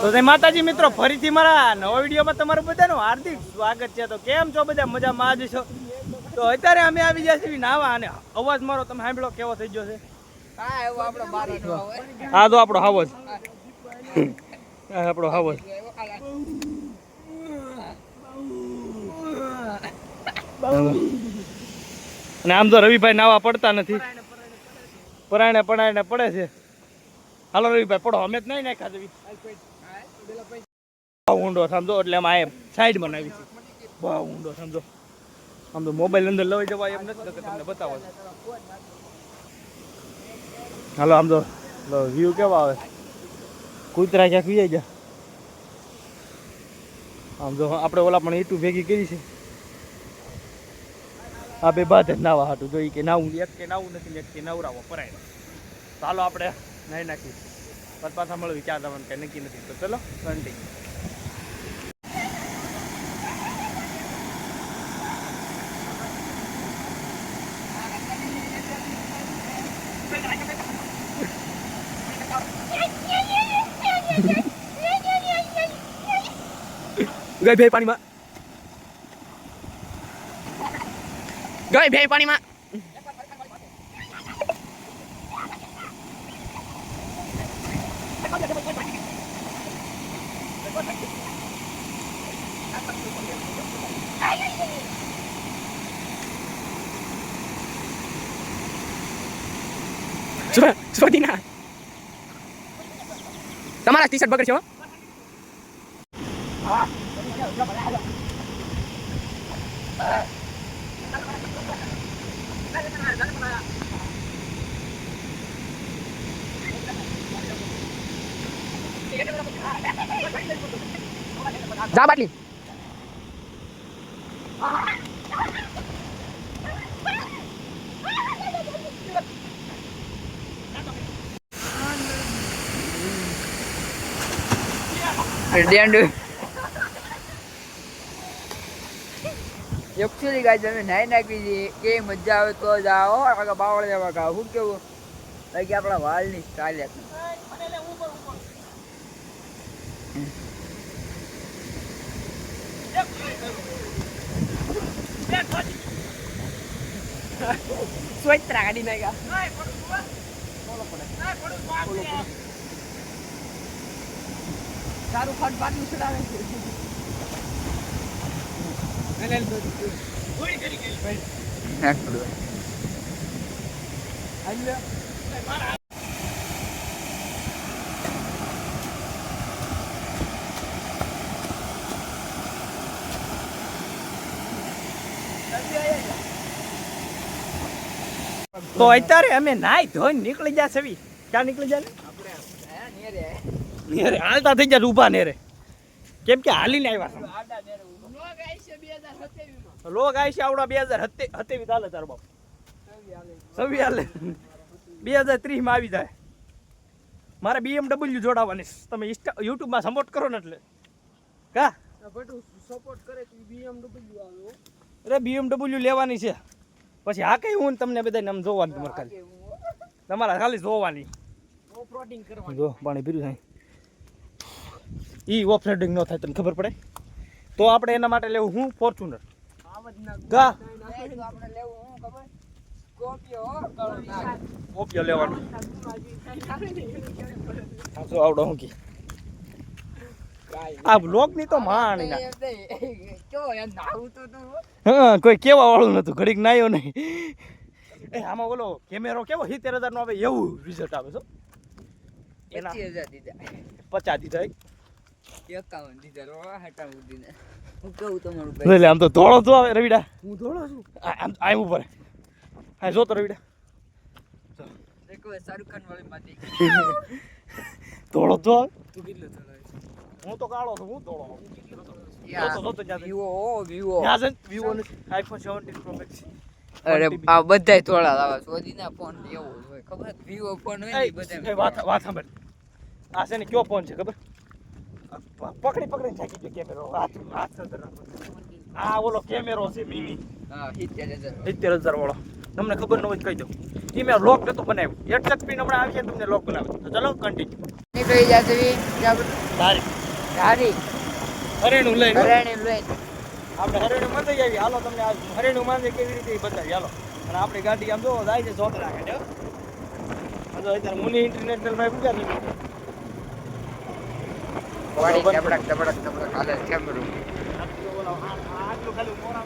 તો જય માતાજી મિત્રો, ફરીથી મારા નવા વિડીયોમાં તમારું બધાનું હાર્દિક સ્વાગત છે. તો કેમ છો બધા? મજામાં જ છો? તો અત્યારે અમે આવી ગયા છીએ નાવા, અને અવાજ મારો તમે સાંભળો કેવો થઈ ગયો છે. હા તો આપણો હાવો જ, આપણો હાવો જ. અને આમ તો રવિભાઈ નાવા પડતા નથી, પરાણે પડે છે. હાલો રવિભાઈ પડો, અમે જ નહીં નાખ્યા જવી ઊંડો સમજો, એટલે એમ આ સાઈડ બનાવી છે. બહુ ઊંડો સમજો, આમ તો મોબાઈલ અંદર લઈ જવાય એમ નથી, તમને બતાવો. હાલો આમ તો વ્યૂ કેવા આવે, કૂતરા ક્યાંક વી જાય. આમ તો આપણે ઓલા પણ ઈટું ભેગી કરી છે. આ બે બાદ જ નાવા હાટું જોઈ કે નાવું, એક કે નાવું નથી, એક કે નવરાવો પરાય. ચાલો આપણે નાઈ નાખી, પર પાછા મળવી ક્યાં જવાનું કઈ નક્કી નથી. તો ચલો કન્ટિન્યુ. ગાય ભે પાણીમાં, ગાય ભે પાણીમાં. સ્વાધીના તમારા ટી શર્ટ બગડશે હો. જા બાટલી. એકચ્યુઅલી ગાઈસ અમે નાઈ નાખી છે, કે મજા આવે તો જ આવો. આગળ બાવળ જેવા કા હું કેવું લાગી આપણા વાળની સ્ટાઇલ હતી. સ્વેતરા ગાડી નાખ્યા. શાહરુખ ખાન પાટલું ચડાવે છે. તો અત્યારે અમે નાઈ ધોઈને નીકળી ગયા છે. ક્યાં નીકળી જાય? નેરે હાલતા થઈ જાય, ઊભા નેરે, કેમ કે હાલીને આવ્યા. લોગ આવી છે આવડા 2027 હાલે તાર બાપ, 26 હાલે 2030 માં આવી જાય. મારે BMW જોડાવાની, તમે યુટ્યુબમાં સપોર્ટ કરો ને એટલે કા સપોર્ટ કરે તો BMW આવે. અરે BMW લેવાની છે, પછી હા કઈ હું તમને બધાને આમ જોવાની, તમારે ખાલી તમારા જોવાની. ઓફરોડિંગ કરવાનું. જો પાણી પીરું થાય, ઈ ઓફરોડિંગ ન થાય, તમને ખબર પડે. તો આપણે એના માટે લેવું હું ફોર્ચ્યુનર કા આપણે લેવું હું ખબર ઓપિયો લેવાનું. હા જો આવડો હું કી આ બ્લોક ની તો માણી ના. હા કોઈ કેવા વાળું નતું, ઘડીક નાયો નહીં. એ આમાં ઓલો કેમેરો કેવો 70,000 નો આવે એવું રિઝલ્ટ આવે છો. એના 50,000 દીધા, 50 દીધા, 51 દીધા. હટાવું દીધા. હું કહું તમારું એટલે આમ તો ધોળો જો આવે રવિડા. હું ધોળો છું આમ ઉપર. હા જો તો રવિડા શાહરુખ ખાન વાળી માટી ધોળો જો આવે. તું કેટલો ધોળો? હું તો કાળો છું, હું ધોળો. અરે આ બધાય થોડા લાવા સોદીના ફોન એવો હોય ખબર, વિવો ફોન હોય ને બધા. વાત સાંભળ, આ છે ને કયો ફોન છે ખબર? પકડીને થાકી ગયો કેમેરો. હાથ આ ઓલો કેમેરો છે મિની. હા 70,000 વાળો. તમને ખબર ન હોય કહી દઉં. એ મેં લોક નહોતું બનાવ્યું. એક જ પિન હમણાં આવી છે તમને લોક બનાવ્યું. તો ચલો કન્ટિન્યુ. નીકળી જતી તારી ધારી હરેણું લઈને ઘરેણી લઈને આપણે હરેણું માંડી આવી. હાલો તમને આ હરેણું માંડે કેવી રીતે બતાવી. હાલો અને આપણી ગાડી આમ જો જાય છે સોતરા કાઢે. અત્યારે મુનિ ઇન્ટરનેશનલ માં પૂછ્યા છે. વાડી ધબડક ધબડક ધબડક હાલે કેમરું આટલું ખાલી મોરા